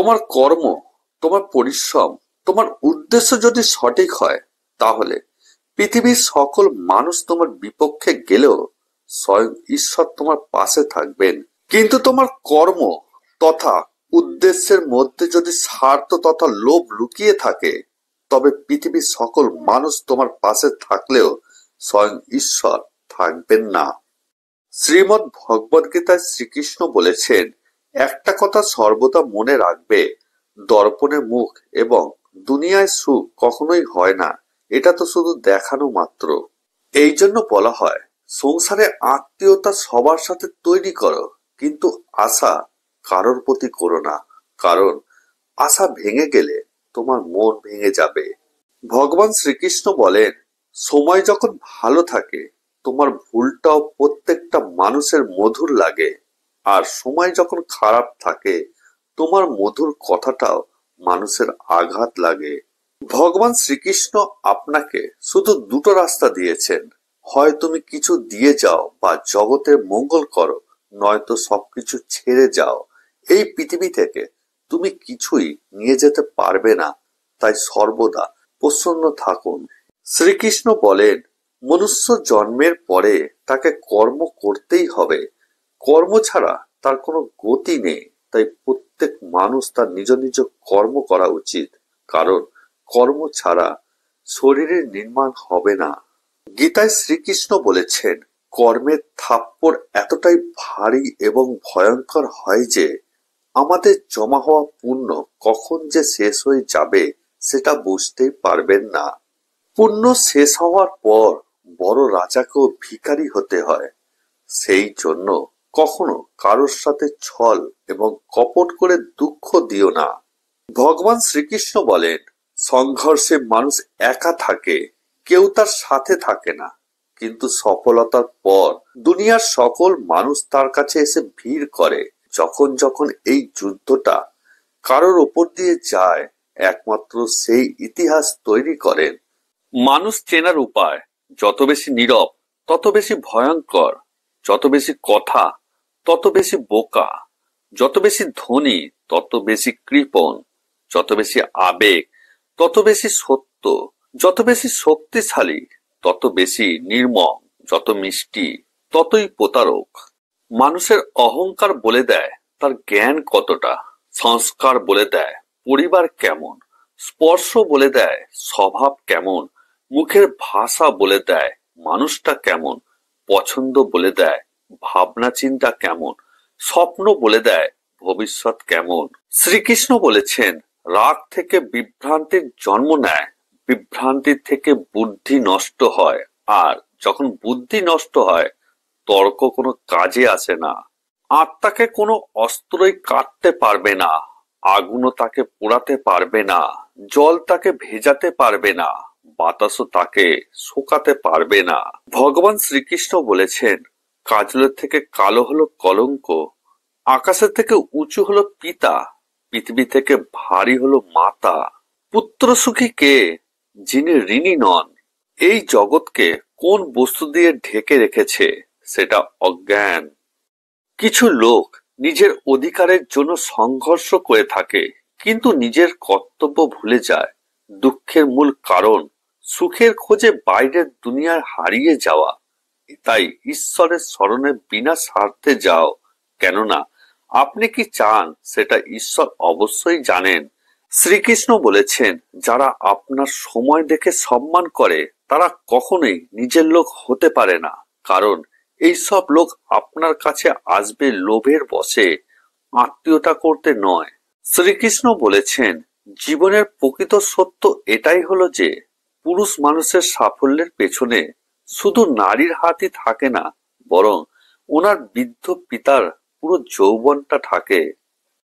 তোমার কর্ম, তোমার পরিশ্রম, তোমার উদ্দেশ্য যদি সঠিক হয়, তাহলে পৃথিবীর সকল মানুষ তোমার বিপক্ষে গেলেও স্বয়ং ঈশ্বর তোমার পাশে থাকবেন। কিন্তু তোমার কর্ম তথা উদ্দেশ্যের মধ্যে যদি স্বার্থ তথা লোভ লুকিয়ে থাকে, তবে পৃথিবীর সকল মানুষ তোমার পাশে থাকলেও স্বয়ং ঈশ্বর থাকবেন না। শ্রীমদ্ ভগবদ গীতায় শ্রীকৃষ্ণ বলেছেন, একটা কথা সর্বদা মনে রাখবে, দর্পণে মুখ এবং দুনিয়ায় সুখ কখনোই হয় না, এটা তো শুধু দেখানো মাত্র। এই জন্য বলা হয়, সংসারে আত্মীয়তা সবার সাথে তৈরি করো, কিন্তু আশা কারোর প্রতি করো না, কারণ আশা ভেঙে গেলে তোমার মন ভেঙে যাবে। ভগবান শ্রীকৃষ্ণ বলেন, সময় যখন ভালো থাকে তোমার ভুলটাও প্রত্যেকটা মানুষের মধুর লাগে, আর সময় যখন খারাপ থাকে তোমার মধুর কথাটাও মানুষের আঘাত লাগে। ভগবান শ্রীকৃষ্ণ আপনাকে শুধু দুটো রাস্তা দিয়েছেন, হয় তুমি কিছু দিয়ে যাও বা জগতের মঙ্গল করো, নয়তো সবকিছু ছেড়ে যাও। এই পৃথিবী থেকে তুমি কিছুই নিয়ে যেতে পারবে না, তাই সর্বদা প্রসন্ন থাকুন। শ্রীকৃষ্ণ বলেন, মনুষ্য জন্মের পরে তাকে কর্ম করতেই হবে, কর্ম ছাড়া তার কোনো গতি নেই। তাই প্রত্যেক মানুষ তার নিজ নিজ কর্ম করা উচিত, কারণ কর্ম ছাড়া শরীরের নির্মাণ হবে না। গীতায় শ্রীকৃষ্ণ বলেছেন, কর্মের থাপ্পড় এতটাই ভারী এবং ভয়ঙ্কর হয় যে আমাদের জমা হওয়া পুণ্য কখন যে শেষ হয়ে যাবে সেটা বুঝতেই পারবেন না। পুণ্য শেষ হওয়ার পর বড় রাজাকেও ভিখারি হতে হয়। সেই জন্য কখনো কারোর সাথে ছল এবং কপট করে দুঃখ দিও না। ভগবান শ্রীকৃষ্ণ বলেন, সংঘর্ষে মানুষ একা থাকে, কেউ তার সাথে থাকে না, কিন্তু সফলতার পর দুনিয়ার সকল মানুষ তার কাছে এসে ভিড় করে। যখন যখন এই যুদ্ধটা কারোর ওপর দিয়ে যায়, একমাত্র সেই ইতিহাস তৈরি করেন। মানুষ চেনার উপায়, যত বেশি নীরব তত বেশি ভয়ঙ্কর, যত বেশি কথা তত বেশি বোকা, যত বেশি ধনী তত বেশি কৃপণ, যত বেশি আবেগ তত বেশি সত্য, যত বেশি শক্তিশালী তত বেশি নির্মম, যত মিষ্টি ততই প্রতারক। মানুষের অহংকার বলে দেয় তার জ্ঞান কতটা, সংস্কার বলে দেয় পরিবার কেমন, স্পর্শ বলে দেয় স্বভাব কেমন, মুখের ভাষা বলে দেয় মানুষটা কেমন, পছন্দ বলে দেয় ভাবনা চিন্তা কেমন, স্বপ্ন বলে দেয় ভবিষ্যৎ কেমন। শ্রীকৃষ্ণ বলেছেন, রাগ থেকে বিভ্রান্তির জন্ম নেয়, বিভ্রান্তি থেকে বুদ্ধি নষ্ট হয়, আর যখন বুদ্ধি নষ্ট হয় তর্ক কোনো কাজে আসে না। আত্মাকে কোনো অস্ত্রই কাটতে পারবে না, আগুনও তাকে পোড়াতে পারবে না, জল তাকে ভেজাতে পারবে না, বাতাসও তাকে শুকাতে পারবে না। ভগবান শ্রীকৃষ্ণ বলেছেন, কাজলের থেকে কালো হলো কলঙ্ক, আকাশের থেকে উঁচু হলো পিতা, পৃথিবী থেকে ভারী হলো মাতা। পুত্র সুখী কে, যিনি ঋণী নন। এই জগৎকে কোন বস্তু দিয়ে ঢেকে রেখেছে সেটা অজ্ঞান। কিছু লোক নিজের অধিকারের জন্য সংঘর্ষ করে থাকে, কিন্তু নিজের কর্তব্য ভুলে যায়। দুঃখের মূল কারণ সুখের খোঁজে বাইরের দুনিয়ায় হারিয়ে যাওয়া। তাই ঈশ্বরের স্মরণে বিনা স্বার্থে যাও, কেননা আপনি কি চান সেটা ঈশ্বর অবশ্যই জানেন। শ্রীকৃষ্ণ বলেছেন, যারা আপনার সময় দেখে সম্মান করে তারা কখনোই নিজের লোক হতে পারে না, কারণ এই সব লোক আপনার কাছে আসবে লোভের বশে, আত্মীয়তা করতে নয়। শ্রীকৃষ্ণ বলেছেন, জীবনের প্রকৃত সত্য এটাই হলো যে পুরুষ মানুষের সাফল্যের পেছনে শুধু নারীর হাতই থাকে না, বরং ওনার বৃদ্ধ পিতার পুরো যৌবনটা থাকে।